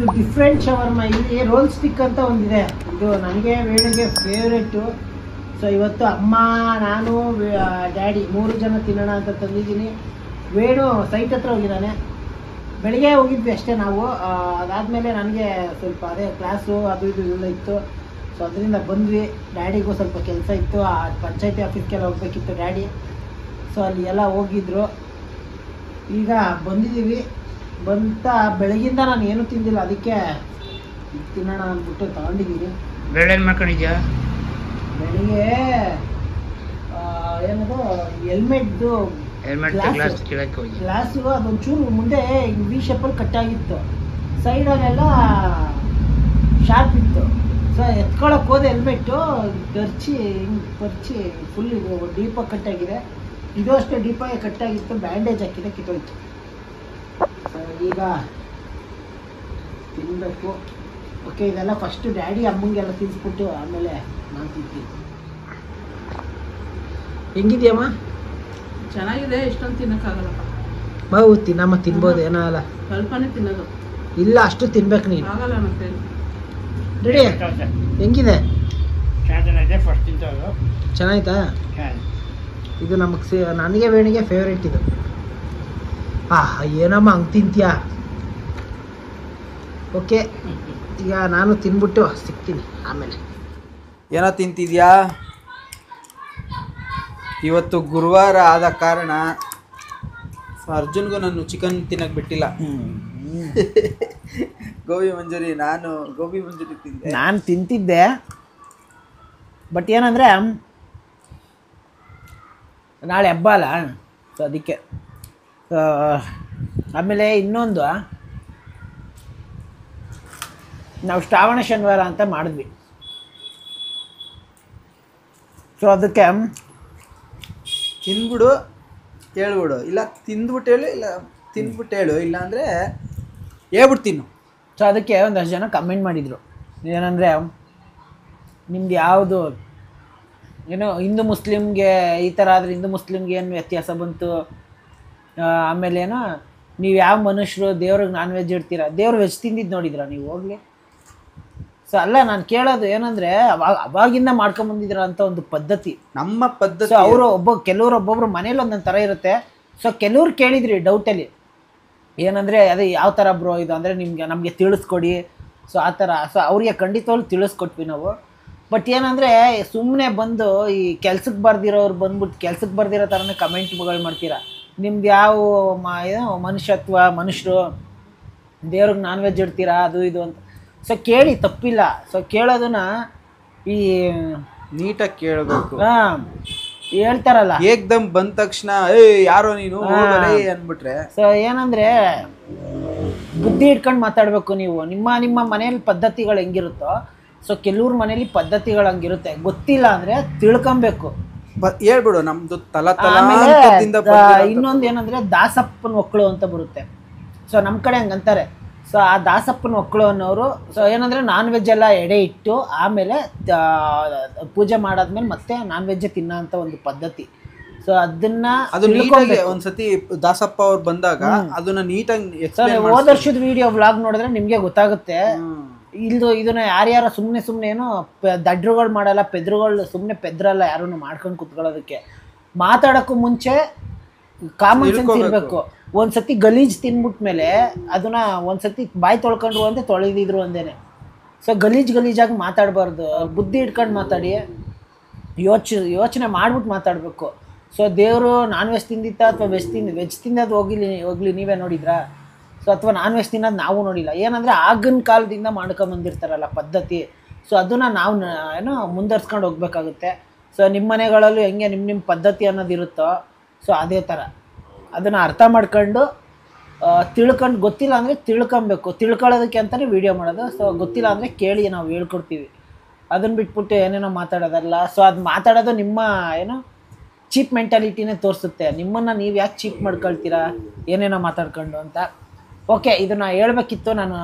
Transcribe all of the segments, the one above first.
ಇದು different shawarma. ಇಲ್ಲಿ roll stick ಅಂತ ಒಂದಿದೆ, ಇದು ನನಗೆ ವೇಣಿಗೆ ಫೇವ್ರೇಟು. ಸೊ ಇವತ್ತು ಅಮ್ಮ, ನಾನು, ಡ್ಯಾಡಿ 3 ಜನ ತಿನ್ನೋಣ ಅಂತ ತಂದಿದ್ದೀನಿ. ವೇಣು ಸೈಟ್ ಹತ್ರ ಹೋಗಿದ್ದಾನೆ. ಬೆಳಿಗ್ಗೆ ಹೋಗಿದ್ವಿ ಅಷ್ಟೇ ನಾವು. ಅದಾದಮೇಲೆ ನನಗೆ ಸ್ವಲ್ಪ ಅದೇ ಕ್ಲಾಸು ಅದು ಇದು ಎಲ್ಲ ಇತ್ತು. ಸೊ ಅದರಿಂದ ಬಂದ್ವಿ. ಡ್ಯಾಡಿಗೂ ಸ್ವಲ್ಪ ಕೆಲಸ ಇತ್ತು, ಆ ಪಂಚಾಯತಿ ಆಫೀಸ್ಗೆಲ್ಲ ಹೋಗ್ಬೇಕಿತ್ತು ಡ್ಯಾಡಿ. ಸೊ ಅಲ್ಲಿ ಎಲ್ಲ ಹೋಗಿದ್ರು. ಈಗ ಬಂದಿದ್ದೀವಿ. ಬಂತ ಬೆಳಗಿಂದ ನಾನು ಏನೂ ತಿಂದಿಲ್ಲ, ಅದಕ್ಕೆ ತಿನ್ನೋಣ ಅಂದ್ಬಿಟ್ಟು ತಗೊಂಡಿದ್ದೀನಿ. ಬೆಳೆ ಮಾಡ್ಕೊಂಡಿದ್ಯಾ? ಬೆಳಿಗ್ಗೆ ಏನದು ಹೆಲ್ಮೆಟ್ದು ಗ್ಲಾಸು ಅದೊಂಚೂರು ಮುಂದೆ ವಿ ಶೇಪಲ್ಲಿ ಕಟ್ಟಾಗಿತ್ತು, ಸೈಡಲ್ಲೆಲ್ಲ ಶಾರ್ಪ್ ಇತ್ತು. ಸೊ ಎತ್ಕೊಳಕ್ಕೆ ಹೋದೆ ಹೆಲ್ಮೆಟ್ಟು, ಪರ್ಚಿ ಫುಲ್ ಇದು ಡೀಪಾಗಿ ಕಟ್ಟಾಗಿದೆ. ಇದು ಅಷ್ಟೇ ಡೀಪಾಗಿ ಕಟ್ಟಾಗಿತ್ತು, ಬ್ಯಾಂಡೇಜ್ ಹಾಕಿದೆ, ಕಿತ್ತೋಯ್ತು. ಸೊ ಈಗ ತಿನ್ನಬೇಕು. ಓಕೆ, ಇದೆಲ್ಲ ಫಸ್ಟು ಡ್ಯಾಡಿ ಅಮ್ಮಂಗೆಲ್ಲ ತಿನ್ಸ್ಬಿಟ್ಟು ಆಮೇಲೆ ನಾನು ತಿಂತೀನಿ. ಹೆಂಗಿದೆಯಮ್ಮ? ಚೆನ್ನಾಗಿದೆ. ಇಷ್ಟೊಂದು ತಿನ್ನಕ್ಕಾಗಲ್ಲಪ್ಪ. ಬಾವು ತಿನ್ನಮ್ಮ, ತಿನ್ಬೋದು, ಏನೋ ಅಲ್ಲ. ಸ್ವಲ್ಪನೇ ತಿನ್ನೋದು. ಇಲ್ಲ, ಅಷ್ಟು ತಿನ್ಬೇಕು ನೀನು. ಆಗಲ್ಲ ಮತ್ತೆ. ರೆಡಿ? ಹೆಂಗಿದೆ? ಚೆನ್ನಾಯ್ತಾ? ಇದು ನನಗೆ ವೇಣಿಗೆ ಫೇವ್ರೇಟ್ ಇದು. ಏನಮ್ಮ ಹಂಗೆ ತಿಂತೀಯಾ? ಓಕೆ, ಈಗ ನಾನು ತಿನ್ಬಿಟ್ಟು ಸಿಗ್ತೀನಿ ಆಮೇಲೆ. ಏನೋ ತಿಂತಿದ್ಯಾ? ಇವತ್ತು ಗುರುವಾರ ಆದ ಕಾರಣ ಅರ್ಜುನ್ಗೂ ನಾನು ಚಿಕನ್ ತಿನ್ನಕ್ಕೆ ಬಿಟ್ಟಿಲ್ಲ. ಗೋಬಿ ಮಂಚೂರಿ ತಿಂದೆ. ನಾನು ತಿಂತಿದ್ದೆ, ಬಟ್ ಏನಂದರೆ ನಾಳೆ ಹಬ್ಬ ಅಲ್ಲ, ಸೊ ಅದಕ್ಕೆ. ಆಮೇಲೆ ಇನ್ನೊಂದು, ನಾವು ಶ್ರಾವಣ ಶನಿವಾರ ಅಂತ ಮಾಡಿದ್ವಿ. ಸೊ ಅದಕ್ಕೆ ತಿಂದ್ಬಿಡು ಹೇಳ್ಬಿಡು, ಇಲ್ಲ ತಿಂದ್ಬಿಟ್ಟು ಹೇಳು, ಇಲ್ಲ ತಿಂದ್ಬಿಟ್ಟು ಹೇಳು, ಇಲ್ಲ ಅಂದರೆ ಹೇಳ್ಬಿಟ್ಟು ತಿನ್ನು. ಸೊ ಅದಕ್ಕೆ ಒಂದಷ್ಟು ಜನ ಕಮೆಂಟ್ ಮಾಡಿದರು, ಏನಂದರೆ ನಿಮ್ದು ಯಾವುದು ಏನೋ ಹಿಂದೂ ಮುಸ್ಲಿಮ್ಗೆ ಈ ಥರ ಆದರೆ ಹಿಂದೂ ಮುಸ್ಲಿಮ್ಗೆ ಏನು ವ್ಯತ್ಯಾಸ ಬಂತು, ಆಮೇಲೆ ಏನೋ ನೀವು ಯಾವ ಮನುಷ್ಯರು ದೇವ್ರಿಗೆ ನಾನ್ ವೆಜ್ ಇಡ್ತೀರಾ, ದೇವ್ರು ವೆಜ್ ತಿಂದಿದ್ದು ನೋಡಿದ್ರಾ ನೀವು? ಹೋಗಲಿ. ಸೊ ಅಲ್ಲ, ನಾನು ಕೇಳೋದು ಏನಂದರೆ ಅವಾಗಿಂದ ಮಾಡ್ಕೊಂಬಂದಿದ್ರ ಅಂತ ಒಂದು ಪದ್ಧತಿ, ನಮ್ಮ ಪದ್ಧತಿ. ಸೊ ಅವರು ಒಬ್ಬೊಬ್ಬರು ಮನೇಲಿ ಒಂದೊಂದು ಥರ ಇರುತ್ತೆ. ಸೊ ಕೆಲವ್ರು ಕೇಳಿದ್ರಿ ಡೌಟಲ್ಲಿ, ಏನಂದರೆ ಅದೇ ಯಾವ ಥರ ಬ್ರೋ ಇದು ಅಂದರೆ ನಮಗೆ ತಿಳಿಸ್ಕೊಡಿ. ಸೊ ಆ ಥರ. ಸೊ ಅವ್ರಿಗೆ ಖಂಡಿತವಾಗ್ಲೂ ತಿಳಿಸ್ಕೊಟ್ವಿ ನಾವು. ಬಟ್ ಏನಂದರೆ ಸುಮ್ಮನೆ ಬಂದು ಈ ಕೆಲ್ಸಕ್ಕೆ ಬರ್ದಿರೋರು ಬಂದ್ಬಿಟ್ಟು ಕೆಲ್ಸಕ್ಕೆ ಬರ್ದಿರೋ ಥರನೇ ಕಮೆಂಟ್ಗಳು ಮಾಡ್ತೀರಾ. ನಿಮ್ದು ಯಾವ ಮನುಷ್ಯತ್ವ, ಮನುಷ್ಯರು ದೇವ್ರಿಗೆ ನಾನ್ ವೆಜ್ ಇಡ್ತೀರಾ ಅದು ಇದು ಅಂತ. ಸೊ ಕೇಳಿ, ತಪ್ಪಿಲ್ಲ. ಸೊ ಕೇಳೋದನ್ನ ಈ ನೀಟಾಗಿ ಕೇಳಬೇಕು. ಹೇಳ್ತಾರಲ್ಲ, ಏಕ್ದಮ್ ಬಂದ ತಕ್ಷಣ ಯಾರೋ ನೀನು ಅಂದ್ಬಿಟ್ರೆ. ಸೊ ಏನಂದರೆ ಬುದ್ಧಿ ಇಟ್ಕೊಂಡು ಮಾತಾಡಬೇಕು ನೀವು. ನಿಮ್ಮ ಮನೇಲಿ ಪದ್ಧತಿಗಳು ಹೆಂಗಿರುತ್ತೋ, ಸೊ ಕೆಲವ್ರ ಮನೇಲಿ ಪದ್ಧತಿಗಳು ಹಂಗಿರುತ್ತೆ. ಗೊತ್ತಿಲ್ಲ ಅಂದರೆ ತಿಳ್ಕೊಬೇಕು, ಹೇಳ್ಬಿಡು. ನಮ್ದು ಇನ್ನೊಂದು ಏನಂದರೆ ದಾಸಪ್ಪನ ಮಕ್ಕಳು ಅಂತ ಬರುತ್ತೆ. ಸೊ ನಮ್ಮ ಕಡೆ ಹಂಗಂತಾರೆ. ಸೊ ಆ ದಾಸಪ್ಪನ ಮಕ್ಕಳು ಅನ್ನೋರು ಸೊ ಏನಂದರೆ ನಾನ್ ವೆಜ್ ಎಲ್ಲ ಎಡೆ ಇಟ್ಟು ಆಮೇಲೆ ಪೂಜೆ ಮಾಡಾದ್ಮೇಲೆ ಮತ್ತೆ ನಾನ್ ವೆಜ್ಜೇ ತಿನ್ನೋ ಅಂತ ಒಂದು ಪದ್ಧತಿ. ಸೊ ಅದನ್ನ ಒಂದ್ಸತಿ ದಾಸಪ್ಪ ಅವ್ರು ಬಂದಾಗ ಅದನ್ನ ನೀಟಾಗಿ ಹೋದ ವರ್ಷದ ವಿಡಿಯೋ ವ್ಲಾಗ್ ನೋಡಿದ್ರೆ ನಿಮಗೆ ಗೊತ್ತಾಗುತ್ತೆ. ಇದನ್ನ ಯಾರ್ಯಾರ ಸುಮ್ಮನೆ ಏನೋ ದಡ್ರುಗಳು ಮಾಡಲ್ಲ, ಪೆದ್ರುಗಳು ಸುಮ್ಮನೆ ಪೆದ್ರಲ್ಲ, ಯಾರೂ ಮಾಡ್ಕೊಂಡು ಕುತ್ಕೊಳ್ಳೋದಕ್ಕೆ. ಮಾತಾಡೋಕ್ಕೂ ಮುಂಚೆ ಕಾಮನ್ ಸೆನ್ಸ್ ಇರಬೇಕು. ಒಂದ್ಸತಿ ಗಲೀಜ್ ತಿನ್ಬಿಟ್ಮೇಲೆ ಅದನ್ನ ಒಂದ್ಸತಿ ಬಾಯಿ ತೊಳ್ಕೊಂಡ್ರು ಅಂದೆ ತೊಳೆದಿದ್ರು ಅಂದೇನೆ. ಸೊ ಗಲೀಜಾಗಿ ಮಾತಾಡಬಾರ್ದು, ಬುದ್ಧಿ ಇಟ್ಕೊಂಡು ಮಾತಾಡಿ, ಯೋಚನೆ ಮಾಡ್ಬಿಟ್ಟು ಮಾತಾಡಬೇಕು. ಸೊ ದೇವರು ನಾನ್ ವೆಜ್ ತಿಂದಿತ್ತ ಅಥವಾ ವೆಜ್ ತಿನ್ನೋದು ಹೋಗ್ಲಿ ನೀವೇ ನೋಡಿದ್ರಾ? ಸೊ ಅಥವಾ ನಾನ್ ವೆಜ್ ತಿನ್ನೋದು ನಾವು ನೋಡಿಲ್ಲ. ಏನಂದರೆ ಆಗಿನ ಕಾಲದಿಂದ ಮಾಡ್ಕೊಂಬಂದಿರ್ತಾರಲ್ಲ ಪದ್ಧತಿ. ಸೊ ಅದನ್ನು ನಾವು ಏನೋ ಮುಂದುವರ್ಸ್ಕೊಂಡು ಹೋಗ್ಬೇಕಾಗುತ್ತೆ. ಸೊ ನಿಮ್ಮ ಮನೆಗಳಲ್ಲೂ ಹೆಂಗೆ ನಿಮ್ಮ ಪದ್ಧತಿ ಅನ್ನೋದು ಇರುತ್ತೋ, ಸೊ ಅದೇ ಥರ ಅದನ್ನು ಅರ್ಥ ಮಾಡ್ಕೊಂಡು ತಿಳ್ಕೊಂಡು, ಗೊತ್ತಿಲ್ಲ ಅಂದರೆ ತಿಳ್ಕೊಬೇಕು. ತಿಳ್ಕೊಳ್ಳೋದಕ್ಕೆ ಅಂತಲೇ ವೀಡಿಯೋ ಮಾಡೋದು. ಸೊ ಗೊತ್ತಿಲ್ಲ ಅಂದರೆ ಕೇಳಿ ನಾವು ಹೇಳ್ಕೊಡ್ತೀವಿ. ಅದನ್ನು ಬಿಟ್ಬಿಟ್ಟು ಏನೇನೋ ಮಾತಾಡೋದಲ್ಲ. ಸೊ ಅದು ಮಾತಾಡೋದು ನಿಮ್ಮ ಏನೋ ಚೀಪ್ ಮೆಂಟಾಲಿಟಿನೇ ತೋರಿಸುತ್ತೆ. ನಿಮ್ಮನ್ನು ನೀವು ಯಾಕೆ ಚೀಪ್ ಮಾಡ್ಕೊಳ್ತೀರಾ ಏನೇನೋ ಮಾತಾಡ್ಕೊಂಡು ಅಂತ. ಓಕೆ, ಇದನ್ನು ಹೇಳ್ಬೇಕಿತ್ತು, ನಾನು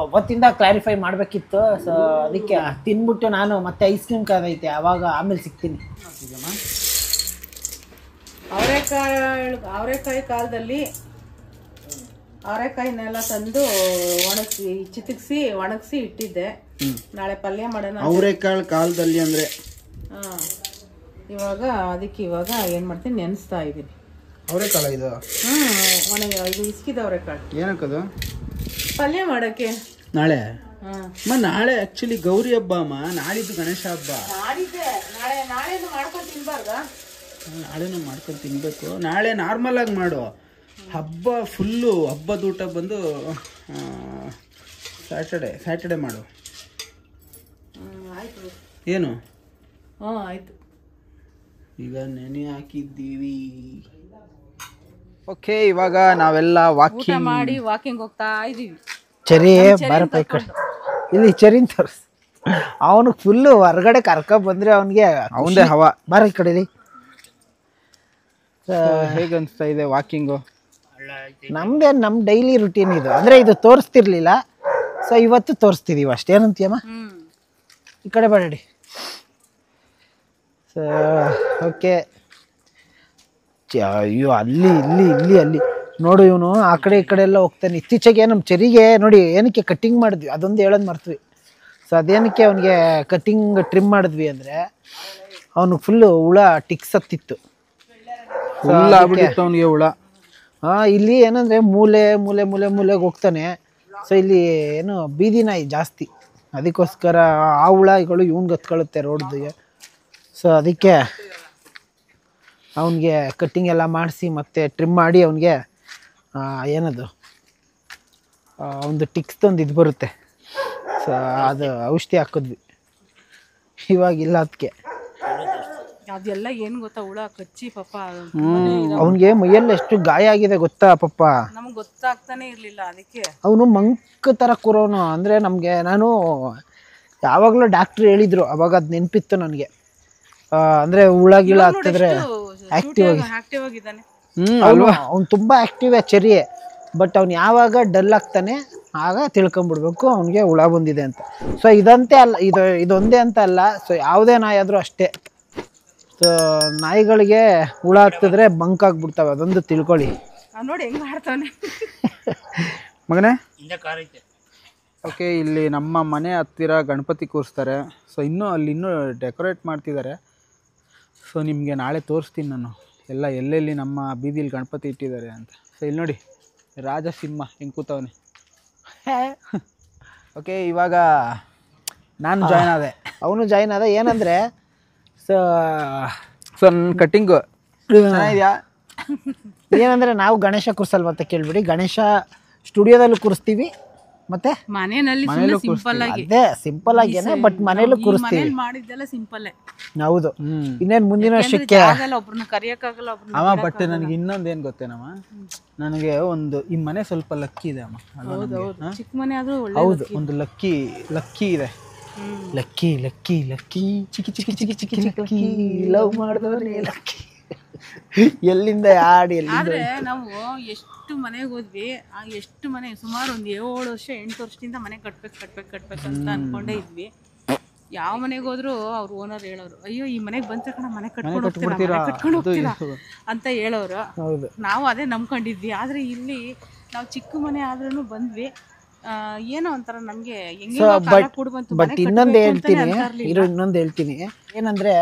ಅವತ್ತಿಂದ ಕ್ಲಾರಿಫೈ ಮಾಡಬೇಕಿತ್ತು. ಸೊ ಅದಕ್ಕೆ ತಿನ್ಬಿಟ್ಟು ನಾನು ಮತ್ತೆ ಐಸ್ ಕ್ರೀಮ್ ಕಾದೈತೆ, ಆಮೇಲೆ ಸಿಗ್ತೀನಿ. ಅವರೆಕಾಯಿ ಕಾಲದಲ್ಲಿ ಅವರೆಕಾಯಿನೆಲ್ಲ ತಂದು ಒಣಗಿಸಿ ಚಿತಿಕ್ಸಿ ಒಣಗಿಸಿ ಇಟ್ಟಿದ್ದೆ. ನಾಳೆ ಪಲ್ಯ ಮಾಡೋಣ. ಅವರೆಕಾಳು ಕಾಲದಲ್ಲಿ ಅಂದ್ರೆ ಇವಾಗ ಇವಾಗ ಏನ್ ಮಾಡ್ತೀನಿ, ನೆನೆಸ್ತಾ ಇದ್ದೀನಿ. ಅವರೆಕಾಳು ಇದು ಇದು ಇಸ್ಕಿದ ಅವರೆಕಾಳು. ಏನಕ್ಕದು? ಪಲ್ಯ ಮಾಡಕ್ಕೆ. ನಾಳೆ ನಾಳೆ ಆಕ್ಚುಲಿ ಗೌರಿ ಹಬ್ಬ ಅಮ್ಮ, ನಾಳಿದ್ದು ಗಣೇಶ ಹಬ್ಬ. ನಾಳೆನು ಮಾಡ್ಕೊಂಡು ತಿನ್ಬಾರ್ದಾ? ನಾಳೆನೂ ಮಾಡ್ಕೊಂಡು ತಿನ್ಬೇಕು. ನಾಳೆ ನಾರ್ಮಲ್ ಆಗಿ ಮಾಡು. ಹಬ್ಬ ಫುಲ್ಲು ಹಬ್ಬದ ಊಟ ಬಂದು ಸ್ಯಾಟರ್ಡೆ ಮಾಡು. ಆಯ್ತು. ಏನು? ಆಯ್ತು. ಈಗ ನೆನೆ ಹಾಕಿದ್ದೀವಿ. ಓಕೆ, ಇವಾಗ ನಾವೆಲ್ಲ ವಾಕಿಂಗ್ ಮಾಡಿ ವಾಕಿಂಗ್ ಹೋಗ್ತಾ ಇದೀವಿ. ಚರಿ ಬರಪ್ಪ ಈ ಕಡೆ. ಇಲ್ಲಿ ಚರಿನ್ ತೋರಿಸ್. ಅವನು ಫುಲ್ಲು ಹೊರಗಡೆ ಕರ್ಕೊಂಡ್ ಬಂದ್ರೆ ಅವನಿಗೆ ಅವಂದೇ ಹವಾ. ಬರ ಈ ಕಡೆ. ಹೇಗೆ ಅನಿಸ್ತಾ ಇದೆ ವಾಕಿಂಗು? ನಮ್ಮ ಡೈಲಿ ರುಟೀನ್ ಇದು. ಅಂದ್ರೆ ಇದು ತೋರಿಸ್ತಿರ್ಲಿಲ್ಲ, ಸೊ ಇವತ್ತು ತೋರಿಸ್ತಿದೀವಿ ಅಷ್ಟೇ. ಏನಂತೀಯಮ್ಮ? ಈ ಕಡೆ ಬೇಡಿ. So okay. ಅಯ್ಯೋ ಅಲ್ಲಿ ಇಲ್ಲಿ ಇಲ್ಲಿ ಅಲ್ಲಿ ನೋಡು, ಇವನು ಆ ಕಡೆ ಈ ಕಡೆ ಎಲ್ಲ ಹೋಗ್ತಾನೆ. ಇತ್ತೀಚೆಗೆ ನಮ್ಮ ಚರಿಗೆ ನೋಡಿ ಏನಕ್ಕೆ ಕಟ್ಟಿಂಗ್ ಮಾಡಿದ್ವಿ, ಅದೊಂದು ಹೇಳೋದು ಮರ್ತ್ವಿ. ಸೊ ಅದೇನಕ್ಕೆ ಅವನಿಗೆ ಕಟ್ಟಿಂಗ್ ಟ್ರಿಮ್ ಮಾಡಿದ್ವಿ ಅಂದರೆ ಅವನು ಫುಲ್ಲು ಹುಳ ಟಿಕ್ಸ್ ಹತ್ತಿತ್ತು. ಅವನಿಗೆ ಹುಳ. ಇಲ್ಲಿ ಏನಂದರೆ ಮೂಲೆಗೆ ಹೋಗ್ತಾನೆ. ಸೊ ಇಲ್ಲಿ ಏನು ಬೀದಿ ನಾಯಿ ಜಾಸ್ತಿ, ಅದಕ್ಕೋಸ್ಕರ ಆ ಹುಳಗಳು ಇವ್ನಿಗೆ ಹತ್ಕೊಳ್ಳುತ್ತೆ ರೋಡ್ದಿಗೆ. ಸೊ ಅದಕ್ಕೆ ಅವನಿಗೆ ಕಟ್ಟಿಂಗ್ ಎಲ್ಲ ಮಾಡಿಸಿ ಮತ್ತೆ ಟ್ರಿಮ್ ಮಾಡಿ ಅವನಿಗೆ ಏನದು ಒಂದು ಟಿಕ್ಸ್ದೊಂದು ಇದು ಬರುತ್ತೆ. ಸೊ ಅದು ಔಷಧಿ ಹಾಕಿದ್ವಿ, ಇವಾಗಿಲ್ಲ ಅದಕ್ಕೆ. ಅದೆಲ್ಲ ಏನು ಗೊತ್ತಾ, ಹುಳ ಕಚ್ಚಿ ಪಾಪ ಅವನಿಗೆ ಮೈಯಲ್ಲಿ ಎಷ್ಟು ಗಾಯ ಆಗಿದೆ ಗೊತ್ತಾ ಪಾಪ. ನಮ್ಗೆ ಗೊತ್ತಾಗ್ತಾನೆ ಇರಲಿಲ್ಲ. ಅದಕ್ಕೆ ಅವನು ಮಂಕ್ ಥರ ಕೂರೋನು. ಅಂದರೆ ನಮಗೆ ನಾನು ಯಾವಾಗಲೂ ಡಾಕ್ಟ್ರು ಹೇಳಿದರು, ಅವಾಗ ಅದು ನೆನಪಿತ್ತು ನನಗೆ. ಅಂದರೆ ಹುಳ ಗಿಳ ಆಗ್ತಿದ್ರೆ ಆಕ್ಟಿವ್ ಆಗಿದ್ದಾನೆ. ಅವ್ನು ತುಂಬ ಆಕ್ಟಿವ್ ಚೆರಿ. ಬಟ್ ಅವ್ನು ಯಾವಾಗ ಡಲ್ ಆಗ್ತಾನೆ ಆಗ ತಿಳ್ಕೊಂಬಿಡ್ಬೇಕು ಅವನಿಗೆ ಹುಳ ಬಂದಿದೆ ಅಂತ. ಸೊ ಇದಂತೆ ಅಲ್ಲ, ಇದೊಂದೇ ಅಂತ ಅಲ್ಲ. ಸೊ ಯಾವುದೇ ನಾಯಿ ಆದರೂ ಅಷ್ಟೇ. ಸೊ ನಾಯಿಗಳಿಗೆ ಹುಳ ಆಗ್ತಿದ್ರೆ ಬಂಕ್ ಆಗ್ಬಿಡ್ತಾವೆ, ಅದೊಂದು ತಿಳ್ಕೊಳ್ಳಿ. ನೋಡಿ ಹೆಂಗ್ ಮಾಡ್ತಾನೆ ಮಗನೇ. ಓಕೆ, ಇಲ್ಲಿ ನಮ್ಮ ಮನೆ ಹತ್ತಿರ ಗಣಪತಿ ಕೂರಿಸ್ತಾರೆ. ಸೊ ಇನ್ನೂ ಡೆಕೋರೇಟ್ ಮಾಡ್ತಿದ್ದಾರೆ. ಸೊ ನಿಮಗೆ ನಾಳೆ ತೋರಿಸ್ತೀನಿ ನಾನು ಎಲ್ಲೆಲ್ಲಿ ನಮ್ಮ ಬೀದಿಲಿ ಗಣಪತಿ ಇಟ್ಟಿದ್ದಾರೆ ಅಂತ. ಸೊ ಇಲ್ಲಿ ನೋಡಿ, ರಾಜಸಿಂಹ ಹೆಂಗೆ ಕೂತವನೆ. ಓಕೆ, ಇವಾಗ ನಾನು ಜಾಯ್ನ್ ಆದೆ, ಅವನು ಜಾಯ್ನ್ ಆದ. ಏನಂದರೆ ಸೊ ನನ್ನ ಕಟ್ಟಿಂಗು ಚೆನ್ನಾಗಿದೆಯಾ? ಏನಂದರೆ ನಾವು ಗಣೇಶ ಕೂರಿಸಲ್ವ ಅಂತ ಕೇಳ್ಬಿಡಿ. ಗಣೇಶ ಸ್ಟುಡಿಯೋದಲ್ಲೂ ಕೂರಿಸ್ತೀವಿ, ಮತ್ತೆ ಮನೆಯಲ್ಲಿ ಸಿಂಪಲ್ ಆಗಿ. ಅದೇ ಸಿಂಪಲ್ ಆಗೇನೆ, ಬಟ್ ಮನೇಲೂ ಕೂರಿಸ್ತೀವಿ. ಮಾಡಿದ್ದೆಲ್ಲ ಸಿಂಪಲ್. ಹೌದು. ಇನ್ನೇನು ಮುಂದಿನ ವರ್ಷಕ್ಕೆ ಒಬ್ರನ್ನ ಕರಿಯಕ್ಕಾಗಲ್ಲ. ಅಮ್ಮ ಬಟ್ ನನಗೆ ಇನ್ನೊಂದು ಏನು ಗೊತ್ತೇನಮ್ಮ, ನನಗೆ ಒಂದು ಈ ಮನೆ ಸ್ವಲ್ಪ ಲಕ್ಕಿ ಇದೆ ಅಮ್ಮ. ಚಿಕ್ಕ ಮನೆ ಆದ್ರೂ ಹೌದು, ಒಂದು ಲಕ್ಕಿ ಇದೆ. ಲಕ್ಕಿ ಲಕ್ಕಿ ಲಕ್ಕಿ ಚಿಕ್ಕಿ ಚಿಕ್ಕಿ ಚಿಕ್ಕಿ ಚಿಕ್ಕಿ ಚಿಕ್ಕಿ ಲವ್ ಮಾಡಿದವ್ರೆ ಲಕ್ಕಿ. ಎಲ್ಲಿಂದ ಹಾಡಿ ಆದ್ರೆ ನಾವು ಎಷ್ಟು ಮನೆಗೆ ಹೋದ್ವಿ, ಎಷ್ಟು ಮನೆ ಸುಮಾರು ಒಂದು 7 ವರ್ಷ 8 ವರ್ಷದಿಂದ ಮನೆ ಕಟ್ಬೇಕು ಅಂತ ಅನ್ಕೊಂಡೇ ಇದ್ವಿ. ಯಾವ ಮನೆಗೆ ಹೋದ್ರು ಅವ್ರ ಓನರ್ ಹೇಳೋರು, ಅಯ್ಯೋ ಈ ಮನೆಗೆ ಬಂದ ತಕ್ಷಣ ಮನೆ ಕಟ್ಕೊಂಡು ಹೋಗ್ತೀರಾ ಅಂತ ಹೇಳೋರು. ನಾವು ಅದೇ ನಂಬ್ಕೊಂಡಿದ್ವಿ. ಆದ್ರೆ ಇಲ್ಲಿ ನಾವು ಚಿಕ್ಕ ಮನೆ ಆದ್ರೂ ಬಂದ್ವಿ, ಏನೋ ಒಂಥರ ನಮ್ಗೆ ಬಟ್ ಇನ್ನೊಂದು ಹೇಳ್ತೀನಿ ಏನಂದ್ರೆ,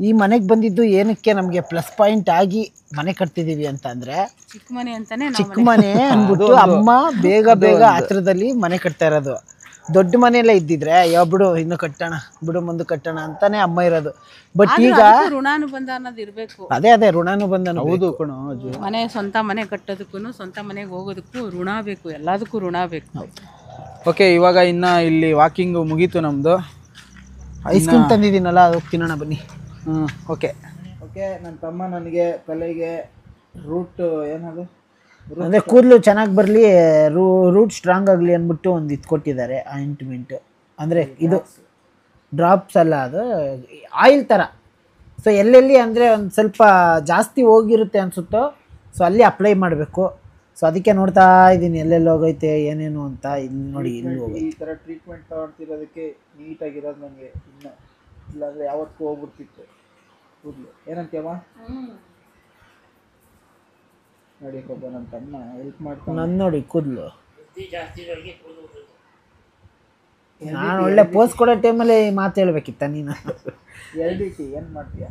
ಈ ಮನೆಗೆ ಬಂದಿದ್ದು ಏನಕ್ಕೆ ನಮಗೆ ಪ್ಲಸ್ ಪಾಯಿಂಟ್ ಆಗಿ ಮನೆ ಕಟ್ತಿದೀವಿ ಅಂತ ಅಂದ್ರೆ, ಚಿಕ್ಕ ಮನೆ ಅಂದ್ಬಿಟ್ಟು ಅಮ್ಮ ಬೇಗ ಹತ್ರದಲ್ಲಿ ಮನೆ ಕಟ್ತಾ ಇರೋದು. ದೊಡ್ಡ ಮನೆಯಲ್ಲ ಇದ್ದಿದ್ರೆ ಬಿಡು ಇನ್ನು ಕಟ್ಟೋಣ, ಬಿಡು ಮುಂದೆ ಕಟ್ಟೋಣ ಅಂತಾನೆ ಅಮ್ಮ ಇರೋದು. ಬಟ್ ಈಗ ಋಣಾನುಬಂಧ ಅನ್ನೋದು ಇರ್ಬೇಕು. ಅದೇ ಋಣಾನುಬಂಧ. ಹೌದು ಕಣೋ, ಮನೆ ಸ್ವಂತ ಮನೆ ಕಟ್ಟೋದಕ್ಕೂ ಸ್ವಂತ ಮನೆಗೆ ಹೋಗೋದಕ್ಕೂ ಋಣ ಬೇಕು, ಎಲ್ಲದಕ್ಕೂ ಋಣ ಬೇಕು. ಓಕೆ, ಇವಾಗ ಇಲ್ಲಿ ವಾಕಿಂಗ್ ಮುಗೀತು ನಮ್ದು. ಐಸ್ ಕ್ರೀಮ್ ತಂದಿದ್ದೀನಲ್ಲ, ಅದು ತಿನ್ನೋಣ ಬನ್ನಿ. ಓಕೆ, ನನ್ನ ತಮ್ಮ ನನಗೆ ತಲೆಗೆ ರೂಟ್ ಏನದು ಅಂದರೆ ಕೂದಲು ಚೆನ್ನಾಗಿ ಬರಲಿ, ರೂಟ್ ಸ್ಟ್ರಾಂಗ್ ಆಗಲಿ ಅಂದ್ಬಿಟ್ಟು ಒಂದು ಇದು ಕೊಟ್ಟಿದ್ದಾರೆ ಆಯಿಂಟ್ಮೆಂಟ್. ಅಂದರೆ ಇದು ಡ್ರಾಪ್ಸ್ ಅಲ್ಲ, ಅದು ಆಯಿಲ್ ಥರ. ಸೊ ಎಲ್ಲೆಲ್ಲಿ ಅಂದರೆ ಒಂದು ಸ್ವಲ್ಪ ಜಾಸ್ತಿ ಹೋಗಿರುತ್ತೆ ಅನಿಸುತ್ತೋ, ಸೊ ಅಲ್ಲಿ ಅಪ್ಲೈ ಮಾಡಬೇಕು. ಸೊ ಅದಕ್ಕೆ ನೋಡ್ತಾ ಇದ್ದೀನಿ ಎಲ್ಲೆಲ್ಲಿ ಹೋಗೈತೆ ಏನೇನು ಅಂತ. ಇಲ್ಲಿ ನೋಡಿ, ಇಲ್ಲಿ ಹೋಗಿ ಈ ಥರ ಟ್ರೀಟ್ಮೆಂಟ್ ತಗೊಳ್ತಿರೋದಕ್ಕೆ ನೀಟಾಗಿರೋದು ನನಗೆ. ಇನ್ನು ಇಲ್ಲಾಂದರೆ ಯಾವತ್ತೂ ಹೋಗ್ಬಿಡ್ತಿತ್ತು ಕೂದಲು. ಏನಂತೀಯಮ್ಮ? ನೋಡಿ ಪಾಪ ನನ್ನ ತಮ್ಮ ಹೆಲ್ಪ್ ಮಾಡ್ತಾನೆ. ನನ್ನ ನೋಡಿ ಕೂದಲು ನಾನು ಒಳ್ಳೆ ಪೋಸ್ ಕೊಡೋ ಟೈಮಲ್ಲಿ ಮಾತು ಹೇಳ್ಬೇಕಿತ್ತ ನೀನು. ಏನು ಮಾಡ್ತೀಯ?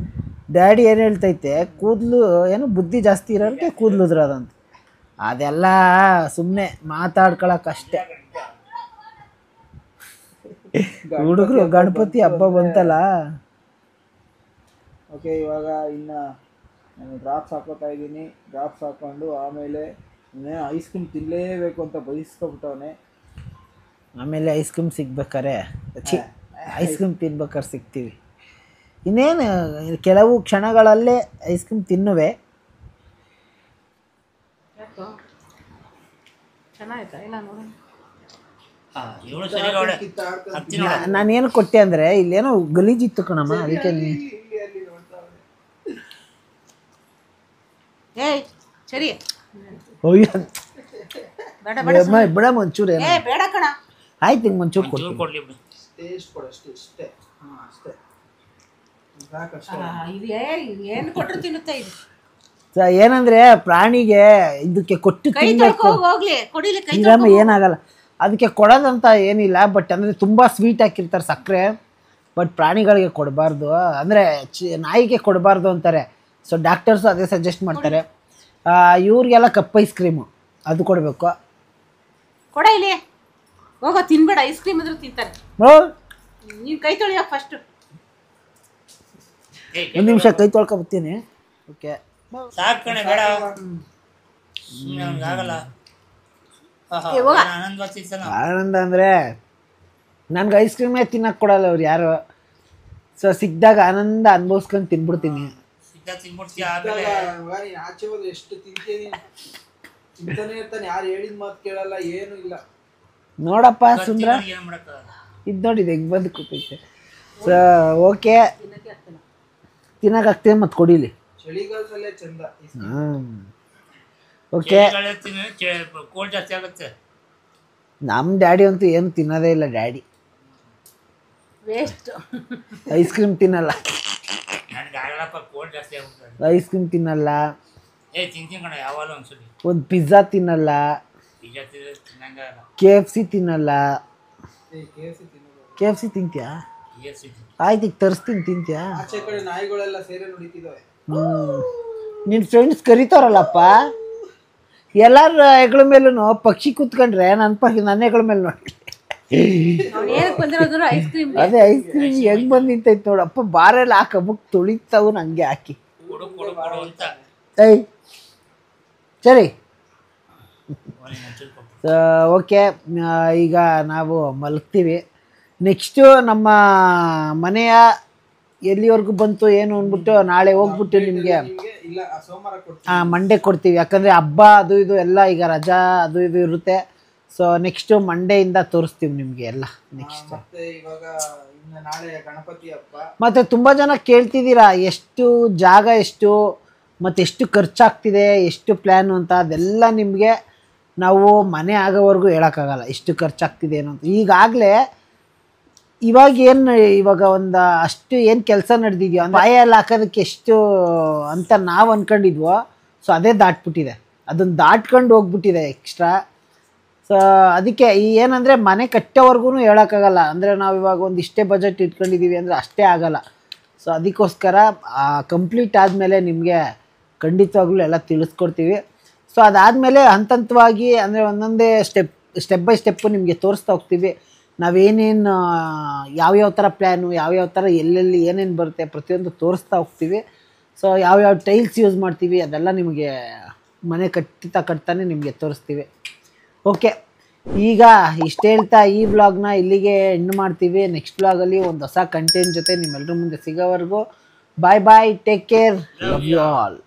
ಡ್ಯಾಡಿ ಏನು ಹೇಳ್ತೈತೆ, ಕೂದಲು ಏನು ಬುದ್ಧಿ ಜಾಸ್ತಿ ಇರೋಕ್ಕೆ ಕೂದಲು ಉದ್ರೋದಂತ. ಅದೆಲ್ಲ ಸುಮ್ಮನೆ ಮಾತಾಡ್ಕೊಳಕ್ಕಷ್ಟೇ. ಹುಡುಗರು ಗಣಪತಿ ಹಬ್ಬ ಬಂತಲ್ಲ. ಓಕೆ, ಇವಾಗ ಇನ್ನು ನಾನು ಡ್ರಾಪ್ಸ್ ಹಾಕೋತಾ ಇದ್ದೀನಿ. ಡ್ರಾಪ್ಸ್ ಹಾಕ್ಕೊಂಡು ಆಮೇಲೆ ಐಸ್ ಕ್ರೀಮ್ ತಿನ್ನಲೇಬೇಕು ಅಂತ ಬಯಸ್ಕೊಬಿಟ್ಟವನೆ. ಆಮೇಲೆ ಐಸ್ ಕ್ರೀಮ್ ಸಿಗ್ಬೇಕಾರೆ ಐಸ್ ಕ್ರೀಮ್ ತಿನ್ಬೇಕಾದ್ರೆ ಸಿಗ್ತೀವಿ. ಇನ್ನೇನು ಕೆಲವು ಕ್ಷಣಗಳಲ್ಲೇ ಐಸ್ ಕ್ರೀಮ್ ತಿನ್ನುವೆ. ನಾನೇನು ಕೊಟ್ಟೆ ಅಂದರೆ ಇಲ್ಲೇನೋ ಗಲೀಜಿತ್ತು ಕಣಮ್ಮ, ಅದಕ್ಕೆ ಬಿಡಮ್ಮ ಒಂಚೂರು. ಆಯ್ತು, ಹಿಂಗೆ ಒಂಚೂರು ಕೊಡ್ತೀನಿ. ಏನಂದ್ರೆ ಪ್ರಾಣಿಗೆ ಇದಕ್ಕೆ ಕೊಟ್ಟು ತಿನ್ಬೇಕು, ಏನಾಗಲ್ಲ ಅದಕ್ಕೆ ಕೊಡೋದಂತ ಏನಿಲ್ಲ. ಬಟ್ ಅಂದರೆ ತುಂಬ ಸ್ವೀಟ್ ಹಾಕಿರ್ತಾರೆ ಸಕ್ಕರೆ. ಬಟ್ ಪ್ರಾಣಿಗಳಿಗೆ ಕೊಡಬಾರ್ದು, ಅಂದರೆ ನಾಯಿಗೆ ಕೊಡಬಾರ್ದು ಅಂತಾರೆ. ಸೊ ಡಾಕ್ಟರ್ಸು ಅದೇ ಸಜೆಸ್ಟ್ ಮಾಡ್ತಾರೆ. ಇವ್ರಿಗೆಲ್ಲ ಕಪ್ ಐಸ್ ಕ್ರೀಮು ಅದು ಕೊಡಬೇಕು. ಕೊಡ ಇಲ್ಲಿ ಹೋಗೋ, ತಿನ್ಬೇಡ. ಐಸ್ ಕ್ರೀಮ್ ಆದ್ರೂ ತಿಂತಾರೆ. ನೀನು ಕೈ ತೊಳಿಯೋ ಫಸ್ಟ್. ಒಂದು ನಿಮಿಷ ಕೈ ತೊಳ್ಕೊಬತ್ತೀನಿ. ಓಕೆ, ಸಾಕಣೆ ಬೇಡ, ಆಗಲ್ಲ. ಆನಂದ ಅಂದರೆ ನನ್ಗೆ ಐಸ್ ಕ್ರೀಮೇ ತಿನ್ನಕ್ಕೆ ಕೊಡಲ್ಲ ಅವ್ರು ಯಾರು. ಸೊ ಸಿಕ್ಕಿದಾಗ ಆನಂದ ಅನ್ಭವಿಸ್ಕೊಂಡು ತಿನ್ಬಿಡ್ತೀನಿ. ಆಚೆ ಹೋದ್ರೆ ಎಷ್ಟು ತಿಂತೀನಿ, ತಿಂತಾನೆ ಇರ್ತಾನೆ. ಯಾರು ಹೇಳಿದ ಮಾತು ಕೇಳಲ್ಲ, ಏನು ಇಲ್ಲ. ನೋಡಪ್ಪ ಸುಂದ್ರ, ಇದು ನೋಡಿದೆ ಹೆಂಗೆ ಬಂದು ಕೂತೈತೆ. ಸೊ ಓಕೆ, ತಿನ್ನಕ್ಕಾಗ್ತದೆ ಮತ್ತು ಕೊಡಿಲಿ. ಚಳಿಗಾಲದಲ್ಲೇ ಚಂದ. ಓಕೆ, ನಮ್ಮ ಡ್ಯಾಡಿ ಅಂತೂ ಏನು ತಿನ್ನೋದೇ ಇಲ್ಲ. Daddy waste. ಐಸ್ ಕ್ರೀಮ್ ತಿನ್ನಲ್ಲ, ಐಸ್ ಕ್ರೀಮ್ ತಿನ್ನಲ್ಲ, ಒಂದು ಪಿಜ್ಜಾ ತಿನ್ನಲ್ಲ, KFC ತಿನ್ನಲ್ಲ. KFC ತಿಂತೀಯಾ? ಆಯ್ತು, ಈಗ ತರಿಸ್ತೀನಿ, ತಿಂತೀಯಾ? ಆಚೆ ಕಡೆ ನಾಯಿಗಳೆಲ್ಲ ಸೇರೆ ನುಡಿತಿದ್ದಾವೆ. ನಿನ್ನ ಫ್ರೆಂಡ್ಸ್ ಕರೀತಾರಲ್ಲಪ್ಪ, ಎಲ್ಲರ ಹೆಗಳ ಮೇಲೂ ಪಕ್ಷಿ ಕೂತ್ಕೊಂಡ್ರೆ ನನ್ನ ಹೆಗಳ ಮೇಲೆ ನೋಡಿ. ಅದೇ ಐಸ್ ಕ್ರೀಮ್ ಹೆಂಗ್ ಬಂದಿತ್ತೈತೆ ನೋಡಪ್ಪ. ಬಾರೆಲ್ಲ ಹಾಕಬುಕ್ ತುಳಿತಾವು ಹಂಗೆ ಹಾಕಿ. ಏಯ್ ಸರಿ, ಓಕೆ, ಈಗ ನಾವು ಮಲಗ್ತೀವಿ. ನೆಕ್ಸ್ಟು ನಮ್ಮ ಮನೆಯ ಎಲ್ಲಿವರೆಗೂ ಬಂತು ಏನು ಅಂದ್ಬಿಟ್ಟು ನಾಳೆ ಹೋಗ್ಬಿಟ್ಟು ನಿಮಗೆ ಮಂಡೇ ಕೊಡ್ತೀವಿ. ಯಾಕಂದರೆ ಹಬ್ಬ ಅದು ಇದು ಎಲ್ಲ ಈಗ ರಜಾ ಅದು ಇದು ಇರುತ್ತೆ. ಸೊ ನೆಕ್ಸ್ಟು ಮಂಡೆಯಿಂದ ತೋರಿಸ್ತೀವಿ ನಿಮಗೆ ಎಲ್ಲ. ನೆಕ್ಸ್ಟ್ ನಾಳೆ ಗಣಪತಿ ಹಬ್ಬ. ಮತ್ತು ತುಂಬ ಜನ ಕೇಳ್ತಿದ್ದೀರಾ ಎಷ್ಟು ಜಾಗ, ಎಷ್ಟು ಮತ್ತು ಎಷ್ಟು ಖರ್ಚಾಗ್ತಿದೆ, ಎಷ್ಟು ಪ್ಲ್ಯಾನು ಅಂತ. ಅದೆಲ್ಲ ನಿಮಗೆ ನಾವು ಮನೆ ಆಗೋವರೆಗೂ ಹೇಳೋಕ್ಕಾಗಲ್ಲ ಎಷ್ಟು ಖರ್ಚಾಗ್ತಿದೆ ಏನು ಅಂತ. ಈಗಾಗಲೇ ಇವಾಗ ಒಂದು ಅಷ್ಟು ಏನು ಕೆಲಸ ನಡೆದಿದೆಯೋ ಬಾಯಲ್ಲಿ ಹಾಕೋದಕ್ಕೆ ಎಷ್ಟು ಅಂತ ನಾವು ಅಂದ್ಕೊಂಡಿದ್ವೋ, ಸೊ ಅದೇ ದಾಟ್ಬಿಟ್ಟಿದೆ. ಅದನ್ನು ದಾಟ್ಕೊಂಡು ಹೋಗ್ಬಿಟ್ಟಿದೆ ಎಕ್ಸ್ಟ್ರಾ. ಸೊ ಅದಕ್ಕೆ ಏನಂದರೆ ಮನೆ ಕಟ್ಟೋವರೆಗೂ ಹೇಳೋಕ್ಕಾಗಲ್ಲ. ಅಂದರೆ ನಾವು ಇವಾಗ ಒಂದು ಇಷ್ಟೇ ಬಜೆಟ್ ಇಟ್ಕೊಂಡಿದ್ದೀವಿ ಅಂದರೆ ಅಷ್ಟೇ ಆಗೋಲ್ಲ. ಸೊ ಅದಕ್ಕೋಸ್ಕರ ಕಂಪ್ಲೀಟ್ ಆದಮೇಲೆ ನಿಮಗೆ ಖಂಡಿತವಾಗ್ಲೂ ಎಲ್ಲ ತಿಳಿಸ್ಕೊಡ್ತೀವಿ. ಸೊ ಅದಾದಮೇಲೆ ಹಂತವಾಗಿ ಅಂದರೆ ಒಂದೊಂದೇ ಸ್ಟೆಪ್ ಬೈ ಸ್ಟೆಪ್ಪು ನಿಮಗೆ ತೋರಿಸ್ತಾ ಹೋಗ್ತೀವಿ. ನಾವೇನೇನು ಯಾವ್ಯಾವ ಥರ ಪ್ಲ್ಯಾನು, ಯಾವ್ಯಾವ ಥರ ಎಲ್ಲೆಲ್ಲಿ ಏನೇನು ಬರುತ್ತೆ ಪ್ರತಿಯೊಂದು ತೋರಿಸ್ತಾ ಹೋಗ್ತೀವಿ. ಸೊ ಯಾವ್ಯಾವ ಟೈಲ್ಸ್ ಯೂಸ್ ಮಾಡ್ತೀವಿ ಅದೆಲ್ಲ ನಿಮಗೆ ಮನೆ ಕಟ್ತಾನೆ ನಿಮಗೆ ತೋರಿಸ್ತೀವಿ. ಓಕೆ, ಈಗ ಇಷ್ಟು ಹೇಳ್ತಾ ಈ ವ್ಲಾಗ್ನ ಇಲ್ಲಿಗೆ ಎಂಡ್ ಮಾಡ್ತೀವಿ. ನೆಕ್ಸ್ಟ್ ವ್ಲಾಗಲ್ಲಿ ಒಂದು ಹೊಸ ಕಂಟೆಂಟ್ ಜೊತೆ ನಿಮ್ಮೆಲ್ಲರ ಮುಂದೆ ಸಿಗೋವರೆಗೂ bye bye, take care, love you all.